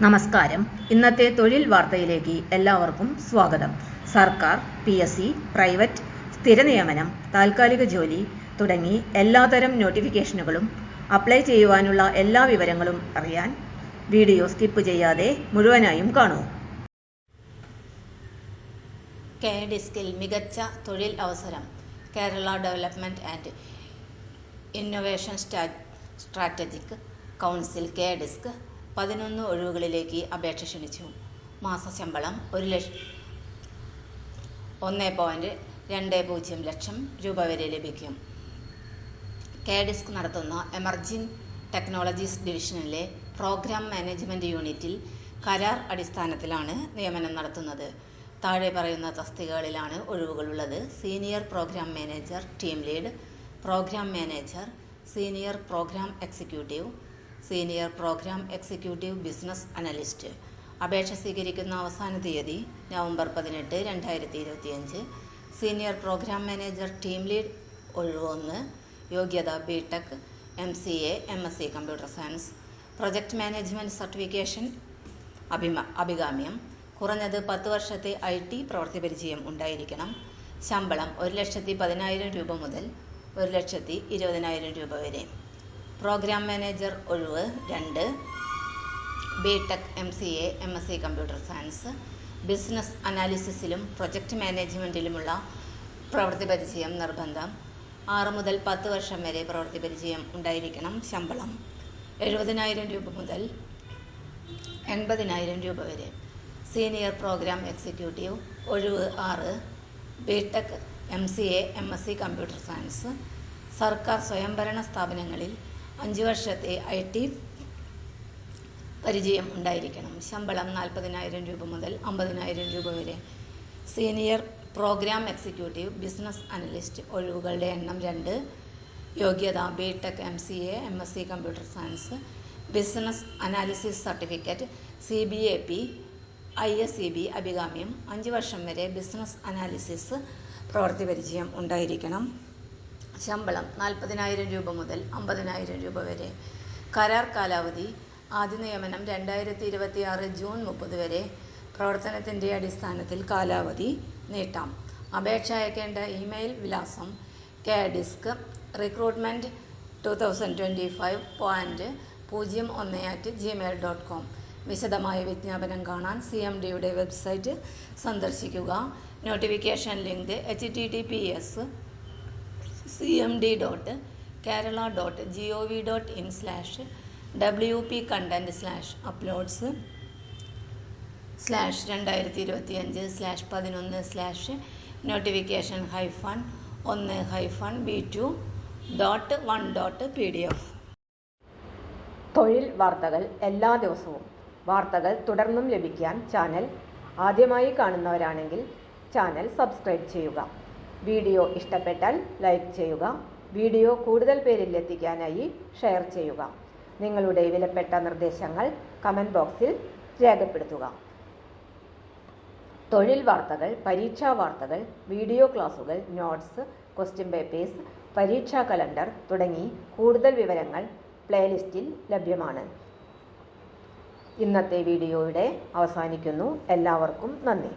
നമസ്കാരം. ഇന്നത്തെ തൊഴിൽ വാർത്തയിലേക്ക് എല്ലാവർക്കും സ്വാഗതം. സർക്കാർ, PSC, പ്രൈവറ്റ്, സ്ഥിര നിയമനം, താൽക്കാലിക ജോലി തുടങ്ങി എല്ലാതരം നോട്ടിഫിക്കേഷനുകളും അപ്ലൈ ചെയ്യുവാനുള്ള എല്ലാ വിവരങ്ങളും അറിയാൻ വീഡിയോ സ്കിപ്പ് ചെയ്യാതെ മുഴുവനായും കാണൂ. KDISCൽ മികച്ച തൊഴിൽ അവസരം. Kerala development and innovation strategic council KDISC 11 ഒഴിവുകളിലേക്ക് അപേക്ഷ ക്ഷണിച്ചു. മാസശമ്പളം 1.20 ലക്ഷം രൂപ വരെ ലഭിക്കും. KDISC നടത്തുന്ന എമർജിംഗ് ടെക്നോളജീസ് ഡിവിഷനിലെ പ്രോഗ്രാം മാനേജ്മെന്റ് യൂണിറ്റിൽ കരാർ അടിസ്ഥാനത്തിലാണ് നിയമനം നടത്തുന്നത്. താഴെ പറയുന്ന തസ്തികകളിലാണ് ഒഴിവുകളുള്ളത്. Senior programme manager, team lead, programme manager, senior programme executive, senior programme executive business analyst. അപേക്ഷ സ്വീകരിക്കുന്ന അവസാന തീയതി November 18, 2025. Senior programme manager, team lead ഒഴിവ് 1. യോഗ്യത BTech, MCA, MSc computer science. Project management certification അഭികാമ്യം. കുറഞ്ഞത് 10 വർഷത്തെ IT പ്രവൃത്തി പരിചയം ഉണ്ടായിരിക്കണം. ശമ്പളം 1,10,000 രൂപ മുതൽ 1,20,000 രൂപ വരെ. പ്രോഗ്രാം മാനേജർ ഒഴിവ് 2. BTech, MCA, MSc computer science. Business അനാലിസിസിലും പ്രൊജക്ട് മാനേജ്മെന്റിലുമുള്ള പ്രവൃത്തി പരിചയം നിർബന്ധം. 6 മുതൽ 10 വർഷം വരെ പ്രവൃത്തി പരിചയം ഉണ്ടായിരിക്കണം. ശമ്പളം 70,000 രൂപ മുതൽ 80,000 രൂപ വരെ. സീനിയർ പ്രോഗ്രാം എക്സിക്യൂട്ടീവ് ഒഴിവ് 6. BTech, MCA, MSc computer science. സർക്കാർ സ്വയംഭരണ സ്ഥാപനങ്ങളിൽ 5 വർഷത്തെ IT പരിചയം ഉണ്ടായിരിക്കണം. ശമ്പളം 40,000 രൂപ മുതൽ 50,000 രൂപ വരെ. Senior programme executive business analyst ഒഴിവുകളുടെ എണ്ണം 2. യോഗ്യത BTech, MCA, MSc computer science. Business analysis certificate CBAP, ISEB അഭികാമ്യം. 5 വർഷം വരെ ബിസിനസ് അനാലിസിസ് പ്രവൃത്തി പരിചയം ഉണ്ടായിരിക്കണം. ശമ്പളം 40,000 രൂപ മുതൽ 50,000 രൂപ വരെ. കരാർ കാലാവധി ആദ്യ നിയമനം 2026 ജൂൺ 30 വരെ. പ്രവർത്തനത്തിൻ്റെ അടിസ്ഥാനത്തിൽ കാലാവധി നീട്ടാം. അപേക്ഷ അയക്കേണ്ട ഇമെയിൽ വിലാസം kdisk.recruitment2025.01@gmail.com. വിശദമായ വിജ്ഞാപനം കാണാൻ CMDയുടെ വെബ്സൈറ്റ് സന്ദർശിക്കുക. Notification link https://wp-content/uploads/2025/1-b2.1.pdf. തൊഴിൽ വാർത്തകൾ എല്ലാ ദിവസവും. വാർത്തകൾ തുടർന്നും ലഭിക്കാൻ ചാനൽ ആദ്യമായി കാണുന്നവരാണെങ്കിൽ ചാനൽ സബ്സ്ക്രൈബ് ചെയ്യുക. വീഡിയോ ഇഷ്ടപ്പെട്ടാൽ ലൈക്ക് ചെയ്യുക. വീഡിയോ കൂടുതൽ പേരിൽ എത്തിക്കാനായി ഷെയർ ചെയ്യുക. നിങ്ങളുടെ വിലപ്പെട്ട നിർദ്ദേശങ്ങൾ കമൻറ്റ് ബോക്സിൽ രേഖപ്പെടുത്തുക. തൊഴിൽ വാർത്തകൾ, പരീക്ഷാ വാർത്തകൾ, വീഡിയോ ക്ലാസുകൾ, നോട്ട്സ്, ക്വസ്റ്റ്യൻ പേപ്പേഴ്സ്, പരീക്ഷാ കലണ്ടർ തുടങ്ങി കൂടുതൽ വിവരങ്ങൾ പ്ലേലിസ്റ്റിൽ ലഭ്യമാണ്. ഇന്നത്തെ വീഡിയോയുടെ അവസാനിക്കുന്നു. എല്ലാവർക്കും നന്ദി.